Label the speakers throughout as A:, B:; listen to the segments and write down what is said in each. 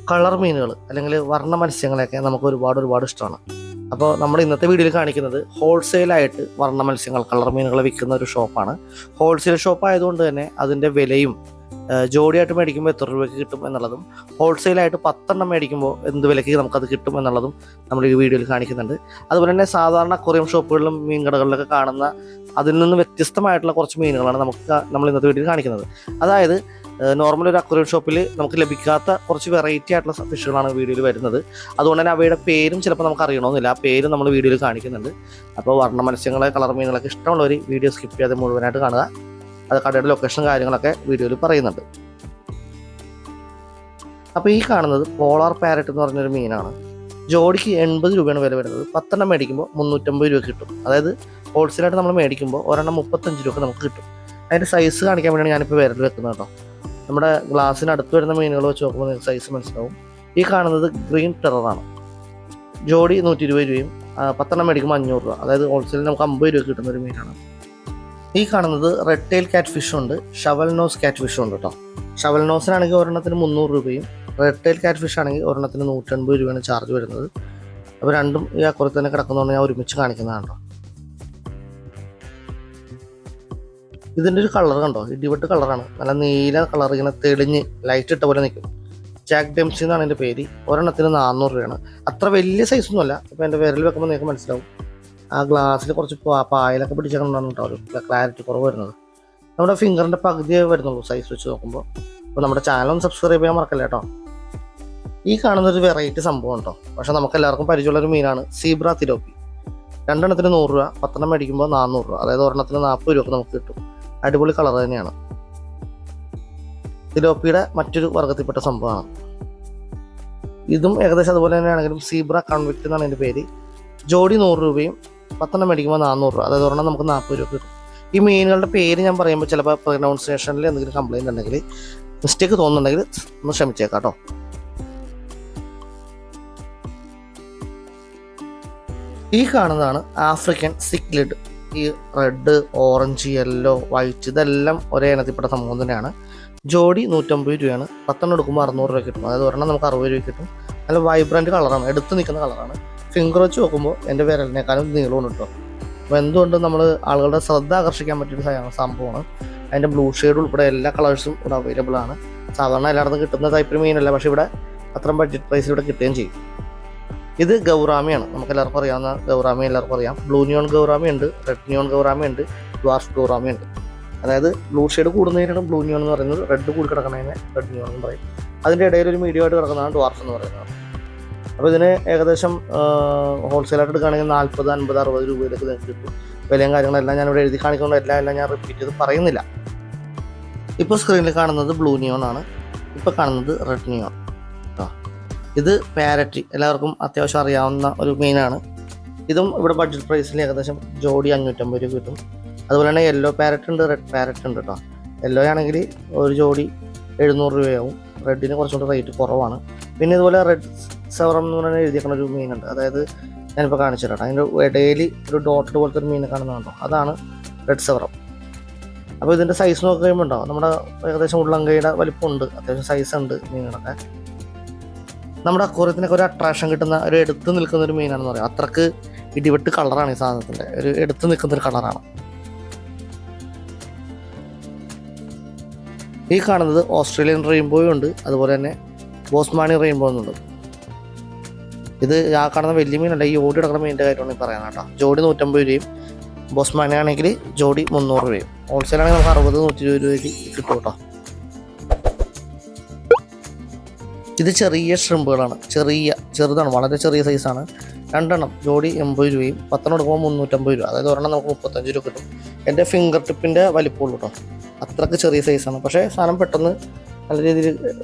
A: Colour മീനുകൾ അല്ലെങ്കിൽ വർണ്ണ മത്സ്യങ്ങളെയൊക്കെ നമുക്ക് ഒരുപാട് ഇഷ്ടമാണ്. അപ്പോൾ നമ്മൾ ഇന്നത്തെ വീഡിയോയിൽ കാണിക്കുന്നത് ഹോൾസെയിലായിട്ട് വർണ്ണ മത്സ്യങ്ങൾ കളർ മീനുകളെ വിൽക്കുന്ന ഒരു ഷോപ്പാണ്. ഹോൾസെയിൽ ഷോപ്പ് ആയതുകൊണ്ട് തന്നെ അതിൻ്റെ വിലയും ജോഡിയായിട്ട് മേടിക്കുമ്പോൾ എത്ര രൂപയ്ക്ക് കിട്ടും എന്നുള്ളതും ഹോൾസെയിലായിട്ട് 10 എണ്ണം മേടിക്കുമ്പോൾ എന്ത് വിലയ്ക്ക് നമുക്കത് കിട്ടും എന്നുള്ളതും നമ്മൾ ഈ വീഡിയോയിൽ കാണിക്കുന്നുണ്ട്. അതുപോലെ തന്നെ സാധാരണ അക്വേറിയം ഷോപ്പുകളിലും മീൻ കടകളിലൊക്കെ കാണുന്ന അതിൽ നിന്ന് വ്യത്യസ്തമായിട്ടുള്ള കുറച്ച് മീനുകളാണ് നമ്മൾ ഇന്നത്തെ വീഡിയോയിൽ കാണിക്കുന്നത്. അതായത് നോർമൽ ഒരു അക്വേറിയം ഷോപ്പിൽ നമുക്ക് ലഭിക്കാത്ത കുറച്ച് വെറൈറ്റി ആയിട്ടുള്ള ഫിഷുകളാണ് വീഡിയോയിൽ വരുന്നത്. അതുകൊണ്ട് തന്നെ അവയുടെ പേരും ചിലപ്പോൾ നമുക്ക് അറിയണമെന്നില്ല, ആ പേര് നമ്മൾ വീഡിയോയിൽ കാണിക്കുന്നുണ്ട്. അപ്പോൾ വർണ്ണ മത്സ്യങ്ങളെ കളർ മീനുകളൊക്കെ ഇഷ്ടമുള്ളവർ വീഡിയോ സ്കിപ്പ് ചെയ്യാതെ മുഴുവനായിട്ട് കാണുക. അത് കടയുടെ ലൊക്കേഷനും കാര്യങ്ങളൊക്കെ വീഡിയോയിൽ പറയുന്നുണ്ട്. അപ്പോൾ ഈ കാണുന്നത് പോളാർ പാരറ്റ് എന്ന് പറഞ്ഞൊരു മീനാണ്. ജോഡിക്ക് 80 രൂപയാണ് വില വരുന്നത്. 10 എണ്ണം മേടിക്കുമ്പോൾ 350 രൂപ കിട്ടും. അതായത് ഹോൾസെയിലായിട്ട് നമ്മൾ മേടിക്കുമ്പോൾ ഒരെണ്ണം 35 രൂപ നമുക്ക് കിട്ടും. അതിൻ്റെ സൈസ് കാണിക്കാൻ വേണ്ടിയാണ് ഞാനിപ്പോൾ വിരൽ വെക്കുന്നത് കേട്ടോ. നമ്മുടെ ഗ്ലാസ്സിന് അടുത്ത് വരുന്ന മീനുകൾ വെച്ച് നോക്കുമ്പോൾ നിങ്ങൾക്ക് സൈസ് മനസ്സിലാവും. ഈ കാണുന്നത് ഗ്രീൻ ടെററാണ്. ജോഡി 120 രൂപയും 10 എണ്ണം മേടിക്കുമ്പോൾ 500 രൂപ. അതായത് ഹോൾസെയിൽ നമുക്ക് 50 രൂപ കിട്ടുന്ന ഒരു മീനാണ്. ഈ കാണുന്നത് റെഡ് ടെയിൽ കാറ്റ് ഫിഷ് ഉണ്ട്, ഷവൽ നോസ് കാറ്റ് ഫിഷ് ഉണ്ട് കേട്ടോ. ഷവൽ നോസിനാണെങ്കിൽ ഒരെണ്ണത്തിന് 300 രൂപയും റെഡ് ടെയിൽ കാറ്റ് ഫിഷ് ആണെങ്കിൽ ഒരെണ്ണത്തിന് 180 രൂപയാണ് ചാർജ് വരുന്നത്. അപ്പോൾ രണ്ടും ഈ അക്കുറത്ത് തന്നെ കിടക്കുന്നതുകൊണ്ട് ഞാൻ ഒരുമിച്ച് കാണിക്കുന്നതാണ് കേട്ടോ. ഇതിൻ്റെ ഒരു കളർ കണ്ടോ, ഇടിവെട്ട് കളറാണ്. നല്ല നീല കളർ, ഇങ്ങനെ തെളിഞ്ഞ് ലൈറ്റ് ഇട്ട പോലെ നിൽക്കും. ജാക്ക് ഡെംസി എന്നാണ് എൻ്റെ പേര്. ഒരെണ്ണത്തിന് 400 രൂപയാണ്. അത്ര വലിയ സൈസൊന്നുമല്ല. ഇപ്പോൾ എൻ്റെ വിരൽ വെക്കുമ്പോൾ നിങ്ങൾക്ക് മനസ്സിലാവും. ആ ഗ്ലാസ്സിൽ കുറച്ച് പായലൊക്കെ പിടിച്ചേക്കൊണ്ടാണ് കേട്ടോ ഒരു ക്ലാരിറ്റി കുറവ് വരുന്നത്. നമ്മുടെ ഫിംഗറിൻ്റെ പകുതിയേ വരുന്നുള്ളൂ സൈസ് വെച്ച് നോക്കുമ്പോൾ. അപ്പോൾ നമ്മുടെ ചാനലൊന്ന് സബ്സ്ക്രൈബ് ചെയ്യാൻ മറക്കല്ലേ കേട്ടോ. ഈ കാണുന്നൊരു വെറൈറ്റി സംഭവം കേട്ടോ. പക്ഷേ നമുക്ക് എല്ലാവർക്കും പരിചയമുള്ളൊരു മീനാണ് സീബ്ര തിലോപ്പി. 2 എണ്ണത്തിന് 100 രൂപ, 10 എണ്ണം മേടിക്കുമ്പോൾ 400 രൂപ. അതായത് ഒരെണ്ണത്തിന് 40 രൂപ നമുക്ക് കിട്ടും. അടിപൊളി കളർ തന്നെയാണ്. തിലോപ്പിയുടെ മറ്റൊരു വർഗത്തിൽപ്പെട്ട സംഭവമാണ്. ഇതും ഏകദേശം അതുപോലെ തന്നെയാണെങ്കിലും സീബ്ര കൺവിക്റ്റ് എന്നാണ് എൻ്റെ പേര്. ജോഡി 100 രൂപയും 10 എണ്ണം മേടിക്കുമ്പോൾ 400 രൂപ. അതായത് ഒരെണ്ണം നമുക്ക് 40 രൂപ കിട്ടും. ഈ മീനുകളുടെ പേര് ഞാൻ പറയുമ്പോൾ ചിലപ്പോൾ പ്രൊനൗൺസിയേഷനിൽ എന്തെങ്കിലും കംപ്ലൈൻറ്റ് ഉണ്ടെങ്കിൽ, മിസ്റ്റേക്ക് തോന്നുന്നുണ്ടെങ്കിൽ ഒന്ന് ക്ഷമിച്ചേക്കാം കേട്ടോ. ഈ കാണുന്നതാണ് ആഫ്രിക്കൻ സിക്ലിഡ്. ഈ റെഡ്, ഓറഞ്ച്, യെല്ലോ, വൈറ്റ് ഇതെല്ലാം ഒരേ ഇനത്തിൽപ്പെട്ട സംഭവം തന്നെയാണ്. ജോഡി 150 രൂപയാണ്. 10 എണ്ണം എടുക്കുമ്പോൾ 600 രൂപ കിട്ടും. അതായത് ഒരെണ്ണം നമുക്ക് 60 രൂപ കിട്ടും. നല്ല വൈബ്രൻറ്റ് കളറാണ്, എടുത്ത് നിൽക്കുന്ന കളറാണ്. ഫിംഗർ വെച്ച് നോക്കുമ്പോൾ എൻ്റെ വിരലിനേക്കാളും നീളമാണ് കേട്ടോ. അപ്പോൾ എന്തുകൊണ്ട് നമ്മൾ ആളുകളുടെ ശ്രദ്ധ ആകർഷിക്കാൻ പറ്റിയൊരു സംഭവമാണ്. അതിൻ്റെ ബ്ലൂ ഷെയ്ഡ് ഉൾപ്പെടെ എല്ലാ കളേഴ്സും ഇവിടെ അവൈലബിൾ ആണ്. സാധാരണ എല്ലായിടത്തും കിട്ടുന്ന ടൈപ്പ് മീനല്ല, പക്ഷേ ഇവിടെ അത്രയും ബഡ്ജറ്റ് പ്രൈസിൽ ഇവിടെ കിട്ടുകയും ചെയ്യും. ഇത് ഗൗറാമിയാണ്. നമുക്ക് എല്ലാവർക്കും അറിയാവുന്ന ഗൗറാമി എല്ലാവർക്കും അറിയാം. ബ്ലൂ നിയോൺ ഗൗറാമി ഉണ്ട്, റെഡ് നിയോൺ ഗൗറാമി ഉണ്ട്, ഡ്വാർഫ് ഗൗറാമി ഉണ്ട്. അതായത് ബ്ലൂ ഷെയ്ഡ് കൂടുന്നതിനാണ് ബ്ലൂ നിയോൺ എന്ന് പറയുന്നത്, റെഡ് കൂടി കിടക്കുന്നതിനെ റെഡ് നിയോൺ എന്ന് പറയും. അതിൻ്റെ ഇടയിൽ ഒരു മീഡിയം ആയിട്ട് കിടക്കുന്നതാണ് ഡ്വാർഫ് എന്ന് പറയുന്നത്. അപ്പോൾ ഇതിന് ഏകദേശം ഹോൾസെയിലായിട്ട് എടുക്കുകയാണെങ്കിൽ 40, 50, 60 രൂപയിലേക്ക് നിങ്ങൾക്ക് കിട്ടും. വിലയും കാര്യങ്ങളെല്ലാം ഞാനിവിടെ എഴുതി കാണിക്കുന്നത് എല്ലാം ഞാൻ റിപ്പീറ്റ് ചെയ്ത് പറയുന്നില്ല. ഇപ്പോൾ സ്ക്രീനിൽ കാണുന്നത് ബ്ലൂ നിയോൺ ആണ്. ഇപ്പോൾ കാണുന്നത് റെഡ് നിയോൺ. ഇത് പാരറ്റ്, എല്ലാവർക്കും അത്യാവശ്യം അറിയാവുന്ന ഒരു മീനാണ്. ഇതും ഇവിടെ ബഡ്ജറ്റ് പ്രൈസിൽ ഏകദേശം ജോഡി 550 രൂപ കിട്ടും. അതുപോലെ തന്നെ യെല്ലോ പാരറ്റ് ഉണ്ട്, റെഡ് പാരറ്റ് ഉണ്ട് കേട്ടോ. യെല്ലോ ആണെങ്കിൽ ഒരു ജോഡി 700 രൂപയാവും. റെഡിന് കുറച്ചുകൂടി റേറ്റ് കുറവാണ്. പിന്നെ ഇതുപോലെ റെഡ് സെവറം എന്ന് പറഞ്ഞാൽ എഴുതിയേക്കുന്ന ഒരു മീനുണ്ട്. അതായത് ഞാനിപ്പോൾ കാണിച്ചു തരാം. അതിൻ്റെ ഇടയിൽ ഒരു ഡോട്ടഡ് പോലത്തെ ഒരു മീനെ കാണുന്നുണ്ടോ, അതാണ് റെഡ് സെവറം. അപ്പോൾ ഇതിൻ്റെ സൈസ് നോക്കി കഴിയുമ്പോൾ ഉണ്ടാവും നമ്മുടെ ഏകദേശം ഉള്ളങ്കയുടെ വലിപ്പമുണ്ട്, അത്യാവശ്യം സൈസ് ഉണ്ട് മീനുകളൊക്കെ. നമ്മുടെ അക്വേറിയത്തിനൊക്കെ ഒരു അട്രാക്ഷൻ കിട്ടുന്ന ഒരു എടുത്ത് നിൽക്കുന്ന ഒരു മീനാണെന്ന് പറയാം. അത്രക്ക് ഇടിവെട്ട് കളറാണ് ഈ സാധനത്തിൻ്റെ, ഒരു എടുത്ത് നിൽക്കുന്ന ഒരു കളറാണ്. ഈ കാണുന്നത് ഓസ്ട്രേലിയൻ റെയിൻബോയും ഉണ്ട്, അതുപോലെ തന്നെ ബോസ്മാനി റെയിൻബോ എന്നുണ്ട്. ഇത് ആ കാണുന്ന വലിയ മീനല്ല, ഈ ഓടി കിടക്കുന്ന മീനിൻ്റെ കാര്യമാണ് പറയാൻ കേട്ടോ. ജോഡി 150 രൂപയും ബോസ്മാനി ആണെങ്കിൽ ജോഡി 300 രൂപയും. ഹോൾസെയിലാണെങ്കിൽ നമുക്ക് 60, 120 രൂപയ്ക്ക് കിട്ടും കേട്ടോ. ഇത് ചെറിയ ഷ്രിമ്പുകളാണ്, ചെറുതാണ്, വളരെ ചെറിയ സൈസാണ്. 2 എണ്ണം ജോഡി 80 രൂപയും 10 എണ്ണം എടുക്കുമ്പോൾ 350 രൂപ. അതായത് ഒരെണ്ണം നമുക്ക് 35 രൂപ കിട്ടും. എൻ്റെ ഫിംഗർ ടിപ്പിൻ്റെ വലിപ്പമുള്ളൂ കേട്ടോ. അത്രയ്ക്ക് ചെറിയ സൈസാണ്. പക്ഷേ സാധനം പെട്ടെന്ന് നല്ല രീതിയിൽ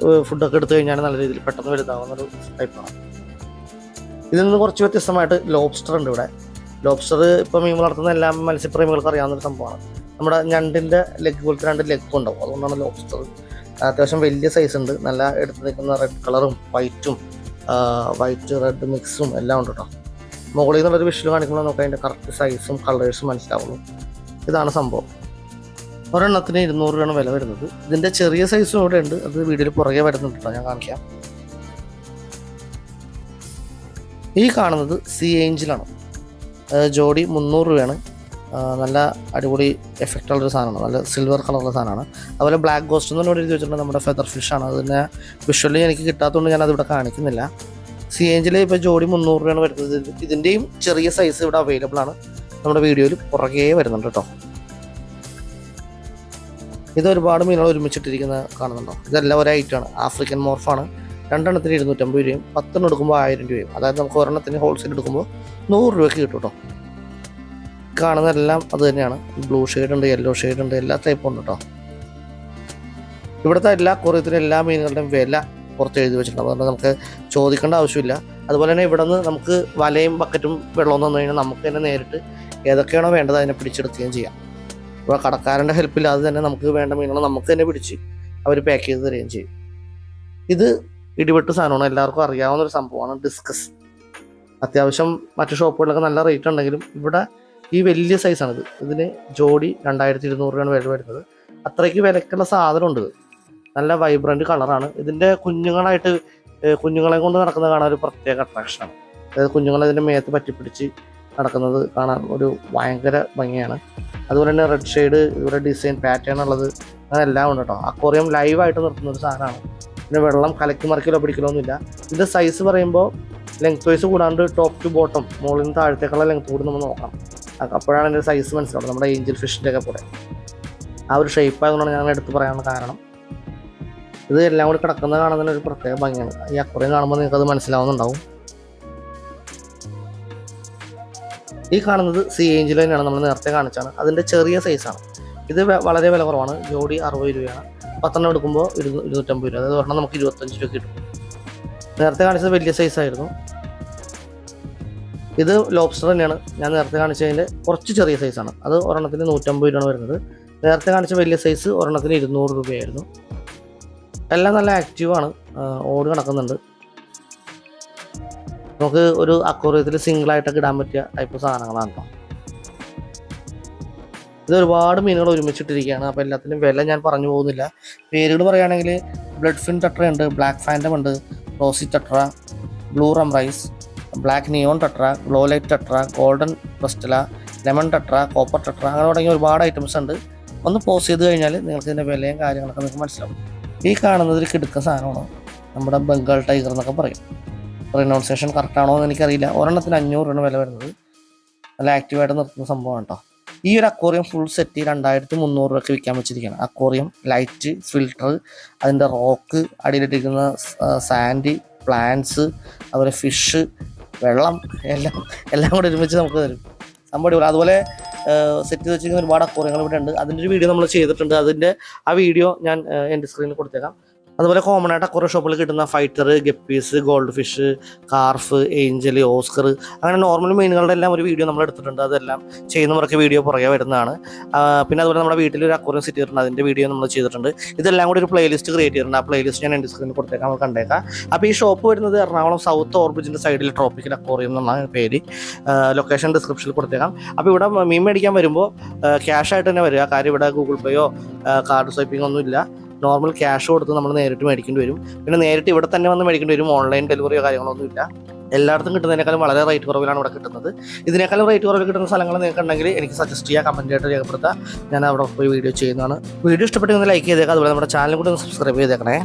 A: ഫുഡൊക്കെ എടുത്തു കഴിഞ്ഞാൽ നല്ല രീതിയിൽ പെട്ടെന്ന് വലുതാവുന്നൊരു ടൈപ്പാണ്. ഇതിൽ നിന്ന് കുറച്ച് വ്യത്യസ്തമായിട്ട് ലോബ്സ്റ്റർ ഉണ്ട് ഇവിടെ. ലോബ്സ്റ്റർ ഇപ്പോൾ മീൻ വളർത്തുന്ന എല്ലാ മത്സ്യപ്രേമികൾക്കും അറിയാവുന്നൊരു സംഭവമാണ്. നമ്മുടെ ഞണ്ടിൻ്റെ ലെഗ് പോലത്തെ 2 ലെഗ് ഉണ്ടാവും, അതുകൊണ്ടാണ് ലോബ്സ്റ്റർ. അത്യാവശ്യം വലിയ സൈസ് ഉണ്ട്. നല്ല എടുത്ത് നിൽക്കുന്ന റെഡ് കളറും വൈറ്റ് റെഡ് മിക്സും എല്ലാം ഉണ്ട് കേട്ടോ. മുകളിൽ നിന്നുള്ളൊരു വിഷ്വൽ കാണിക്കുമ്പോൾ നമുക്ക് അതിൻ്റെ കറക്റ്റ് സൈസും കളേഴ്സും മനസ്സിലാവുന്നു. ഇതാണ് സംഭവം. ഒരെണ്ണത്തിന് 200 രൂപയാണ് വില വരുന്നത്. ഇതിൻ്റെ ചെറിയ സൈസും ഇവിടെ ഉണ്ട്, അത് വീഡിയോയിൽ പുറകെ വരുന്നുണ്ട് കേട്ടോ, ഞാൻ കാണിക്കാം. ഈ കാണുന്നത് സീ ഏഞ്ചലാണ്. ജോഡി 300 രൂപയാണ്. നല്ല അടിപൊളി എഫക്റ്റ് ഉള്ളൊരു സാധനമാണ്, നല്ല സിൽവർ കളറുള്ള സാധനമാണ്. അതുപോലെ ബ്ലാക്ക് ഗോസ്റ്റ് എന്ന് പറഞ്ഞ എഴുതി വെച്ചിട്ടുണ്ട്, നമ്മുടെ ഫെദർ ഫിഷാണ്. അതിനെ വിഷ്വലി എനിക്ക് കിട്ടാത്തതുകൊണ്ട് ഞാൻ അതിവിടെ കാണിക്കുന്നില്ല. സീ ഏഞ്ചിൽ ഇപ്പോൾ ജോഡി 300 രൂപയാണ് വരുന്നത്. ഇതിൻ്റെയും ചെറിയ സൈസ് ഇവിടെ അവൈലബിൾ ആണ്, നമ്മുടെ വീഡിയോയിൽ പുറകെ വരുന്നുണ്ട് കേട്ടോ. ഇത് ഒരുപാട് മീനുകൾ ഒരുമിച്ചിട്ടിരിക്കുന്ന കാണുന്നുണ്ടോ? ഇതെല്ലാം ഒരു ഐറ്റമാണ്, ആഫ്രിക്കൻ മോർഫാണ്. 2 എണ്ണത്തിന് 250 രൂപയും 10 എണ്ണം എടുക്കുമ്പോൾ 1000 രൂപയും. അതായത് നമുക്ക് ഒരെണ്ണത്തിന് ഹോൾസെയിൽ എടുക്കുമ്പോൾ 100 രൂപയ്ക്ക് കിട്ടും കേട്ടോ. കാണുന്നതെല്ലാം അത് തന്നെയാണ്. ബ്ലൂ ഷെയ്ഡ് ഉണ്ട്, യെല്ലോ ഷെയ്ഡ് ഉണ്ട്, എല്ലാ ടൈപ്പും ഉണ്ട് കേട്ടോ. ഇവിടുത്തെ എല്ലാ കൊറിയത്തിലും എല്ലാ മീനുകളുടെയും വില പുറത്ത് എഴുതി വെച്ചിട്ടുണ്ട്, അതുകൊണ്ട് നമുക്ക് ചോദിക്കേണ്ട ആവശ്യമില്ല. അതുപോലെ തന്നെ ഇവിടെ നിന്ന് നമുക്ക് വലയും ബക്കറ്റും വെള്ളവും തന്നു കഴിഞ്ഞാൽ നമുക്ക് തന്നെ നേരിട്ട് ഏതൊക്കെയാണോ വേണ്ടത് അതിനെ പിടിച്ചെടുക്കുകയും ചെയ്യാം. ഇപ്പോൾ കടക്കാരൻ്റെ ഹെൽപ്പില്ലാതെ തന്നെ നമുക്ക് വേണ്ട മീനുകൾ നമുക്ക് തന്നെ പിടിച്ച് അവർ പാക്ക് ചെയ്ത് തരികയും ചെയ്യും. ഇത് ഇടിവെട്ട് സാധനമാണ്, എല്ലാവർക്കും അറിയാവുന്ന ഒരു സംഭവമാണ് ഡിസ്കസ്. അത്യാവശ്യം മറ്റു ഷോപ്പുകളിലൊക്കെ നല്ല റേറ്റ് ഉണ്ടെങ്കിലും ഇവിടെ ഈ വലിയ സൈസാണിത്. ഇതിന് ജോഡി 2200 രൂപയാണ് വില വരുന്നത്. അത്രയ്ക്ക് വിലക്കുള്ള സാധനമുണ്ട്. നല്ല വൈബ്രൻറ്റ് കളറാണ്. ഇതിൻ്റെ കുഞ്ഞുങ്ങളെ കൊണ്ട് നടക്കുന്നത് കാണാൻ ഒരു പ്രത്യേക അട്രാക്ഷനാണ്. അതായത് കുഞ്ഞുങ്ങളെ ഇതിൻ്റെ മേത്ത് പറ്റിപ്പിടിച്ച് നടക്കുന്നത് കാണാൻ ഒരു ഭയങ്കര ഭംഗിയാണ്. അതുപോലെ തന്നെ റെഡ് ഷെയ്ഡ്, ഇവിടെ ഡിസൈൻ പാറ്റേൺ ഉള്ളത്, അങ്ങനെ എല്ലാം ഉണ്ട് കേട്ടോ. അക്വേറിയം ലൈവായിട്ട് നിർത്തുന്ന ഒരു സാധനമാണ്. പിന്നെ വെള്ളം കലക്കി മറിക്കലോ പിടിക്കലോ ഒന്നുമില്ല. ഇതിൻ്റെ സൈസ് പറയുമ്പോൾ ലെങ്ത് വൈസ് കൂടാണ്ട് ടോപ്പ് ടു ബോട്ടം മുകളിൽ നിന്ന് താഴത്തേക്കുള്ള ലെങ്ത് കൂടി നമ്മൾ നോക്കണം. അപ്പോഴാണ് എൻ്റെ സൈസ് മനസ്സിലാവുന്നത്. നമ്മുടെ ഏഞ്ചൽ ഫിഷിൻ്റെ ഒക്കെ പോലെ ആ ഒരു ഷേപ്പ് ആയതുകൊണ്ടാണ് ഞാൻ എടുത്ത് പറയാനുള്ള കാരണം. ഇത് എല്ലാം കൂടി കിടക്കുന്നത് കാണുന്നതിന് ഒരു പ്രത്യേക ഭംഗിയാണ്. ഈ അക്വേറിയം കാണുമ്പോൾ നിങ്ങൾക്കത് മനസ്സിലാവുന്നുണ്ടാവും. ഈ കാണുന്നത് സീ ഏഞ്ചൽ തന്നെയാണ്, നമ്മൾ നേരത്തെ കാണിച്ചാണ്. അതിൻ്റെ ചെറിയ സൈസാണ്. ഇത് വളരെ വില കുറവാണ്. ജോഡി 60 രൂപയാണ്. 10 എണ്ണം എടുക്കുമ്പോൾ 250 രൂപ. അതായത് ഒരെണ്ണം നമുക്ക് 25 രൂപ കിട്ടും. നേരത്തെ കാണിച്ചത് വലിയ സൈസായിരുന്നു. ഇത് ലോബ്സ്റ്റർ തന്നെയാണ്. ഞാൻ നേരത്തെ കാണിച്ചതിൻ്റെ കുറച്ച് ചെറിയ സൈസാണ്. അത് ഒരെണ്ണത്തിന് 150 രൂപയാണ് വരുന്നത്. നേരത്തെ കാണിച്ച വലിയ സൈസ് ഒരെണ്ണത്തിന് 200 രൂപയായിരുന്നു. എല്ലാം നല്ല ആക്റ്റീവാണ്, ഓടി നടക്കുന്നുണ്ട്. നമുക്ക് ഒരു അക്വേറിയത്തിൽ സിംഗിളായിട്ടൊക്കെ ഇടാൻ പറ്റിയ ടൈപ്പ് സാധനങ്ങളാണ് കേട്ടോ. ഇത് ഒരുപാട് മീനുകൾ ഒരുമിച്ചിട്ടിരിക്കുകയാണ്. അപ്പോൾ എല്ലാത്തിനും വില ഞാൻ പറഞ്ഞു പോകുന്നില്ല. പേരുകൾ പറയുകയാണെങ്കിൽ ബ്ലഡ് ഫിൻ ടെട്ര ഉണ്ട്, ബ്ലാക്ക് ഫാൻറ്റം ഉണ്ട്, റോസി ടെട്ര, ബ്ലൂ റംറൈസ്, black neon tetra, glow light tetra, golden crystal, lemon tetra, copper tetra, അങ്ങനെ തുടങ്ങിയ ഒരുപാട് ഐറ്റംസ് ഉണ്ട്. ഒന്ന് പോസ് ചെയ്ത് കഴിഞ്ഞാൽ നിങ്ങൾക്ക് ഇതിൻ്റെ വിലയും കാര്യങ്ങളൊക്കെ നിങ്ങൾക്ക് മനസ്സിലാവും. ഈ കാണുന്നത് ഒരു കിടുക്ക സാധനമാണ്, നമ്മുടെ ബംഗാൾ ടൈഗർ എന്നൊക്കെ പറയും. പ്രൊനൗൺസിയേഷൻ കറക്റ്റാണോ എന്ന് എനിക്കറിയില്ല. ഒരെണ്ണത്തിന് 500 രൂപ വില വരുന്നത്. നല്ല ആക്റ്റീവായിട്ട് നിർത്തുന്ന സംഭവമാണ് കേട്ടോ. ഈ ഒരു അക്വേറിയം ഫുൾ സെറ്റ് 2300 രൂപയ്ക്ക് വിൽക്കാൻ വെച്ചിരിക്കുകയാണ്. അക്വേറിയം, ലൈറ്റ്, ഫിൽട്ടർ, അതിൻ്റെ റോക്ക്, അടിയിലിട്ടിരിക്കുന്ന സാൻഡ്, പ്ലാന്റ്സ്, അതുപോലെ ഫിഷ്, വെള്ളം, എല്ലാം കൂടെ ഒരുമിച്ച് നമുക്ക് തരും. സംഭവം അതുപോലെ സെറ്റ് ചെയ്ത് വെച്ചിരിക്കുന്ന ഒരുപാട് അക്വേറിയങ്ങൾ ഇവിടെ ഉണ്ട്. അതിൻ്റെ ഒരു വീഡിയോ നമ്മൾ ചെയ്തിട്ടുണ്ട്. അതിൻ്റെ ആ വീഡിയോ ഞാൻ എൻ്റെ സ്ക്രീനിൽ കൊടുത്തേക്കാം. അതുപോലെ കോമൺ ആയിട്ട് അക്വേറിയം ഷോപ്പിൽ കിട്ടുന്ന fighter, guppies, gold fish, carp, angel, oscar, അങ്ങനെ നോർമൽ മീനുകളുടെ എല്ലാം ഒരു വീഡിയോ നമ്മൾ എടുത്തിട്ടുണ്ട്. അതെല്ലാം ചെയ്യുന്നവർക്ക് വീഡിയോ പുറകെ വരുന്നതാണ്. പിന്നെ അതുപോലെ നമ്മുടെ വീട്ടിൽ ഒരു അക്വേറിയം സെറ്റ് ചെയ്തിട്ടുണ്ട്, അതിൻ്റെ വീഡിയോ നമ്മൾ ചെയ്തിട്ടുണ്ട്. ഇതെല്ലാം കൂടി ഒരു പ്ലേലിസ്റ്റ് ക്രിയേറ്റ് ചെയ്തിട്ടുണ്ട്. ആ പ്ലേലിസ്റ്റ് ഞാൻ എൻ്റെ സ്ക്രീനിൽ കൊടുത്തേക്കാം, നമ്മൾ കണ്ടേക്കാം. അപ്പോൾ ഈ ഷോപ്പ് വരുന്നത് എറണാകുളം സൗത്ത് ഓർബിജിൻ്റെ സൈഡിൽ ട്രോപ്പിക്കൽ അക്വേറിയം എന്നാണ് പേര്. ലൊക്കേഷൻ ഡിസ്ക്രിപ്ഷനിൽ കൊടുത്തേക്കാം. അപ്പോൾ ഇവിടെ മീൻ മേടിക്കാൻ വരുമ്പോൾ ക്യാഷ് ആയിട്ട് തന്നെ വരിക. കാര്യം ഇവിടെ ഗൂഗിൾ പേയോ കാർഡ് സ്വൈപ്പിംഗ് ഒന്നും ഇല്ല. നോർമൽ ക്യാഷ് കൊടുത്ത് നമ്മൾ നേരിട്ട് മേടിക്കേണ്ടി വരും. പിന്നെ നേരിട്ട് ഇവിടെ തന്നെ വന്ന് മേടിക്കേണ്ടി വരും. ഓൺലൈൻ ഡെലിവറിയോ കാര്യങ്ങളൊന്നും ഇല്ല. എല്ലായിടത്തും കിട്ടുന്നതിനേക്കാളും വളരെ റേറ്റ് കുറവിലാണ് ഇവിടെ കിട്ടുന്നത്. ഇതിനേക്കാളും റേറ്റ് കുറവിൽ കിട്ടുന്ന സ്ഥലങ്ങൾ നിങ്ങൾക്ക് ഉണ്ടെങ്കിൽ എനിക്ക് സജസ്റ്റ് ചെയ്യുക, കമൻറ്റ് ആയിട്ട് രേഖപ്പെടുത്തുക. ഞാൻ അവിടെ പോയി വീഡിയോ ചെയ്യുന്നതാണ്. വീഡിയോ ഇഷ്ടപ്പെട്ടെങ്കിൽ ലൈക്ക് ചെയ്തേക്കാം. അതുപോലെ നമ്മുടെ ചാനൽ കൂടി ഒന്ന് സബ്സ്ക്രൈബ് ചെയ്തേക്കണേ.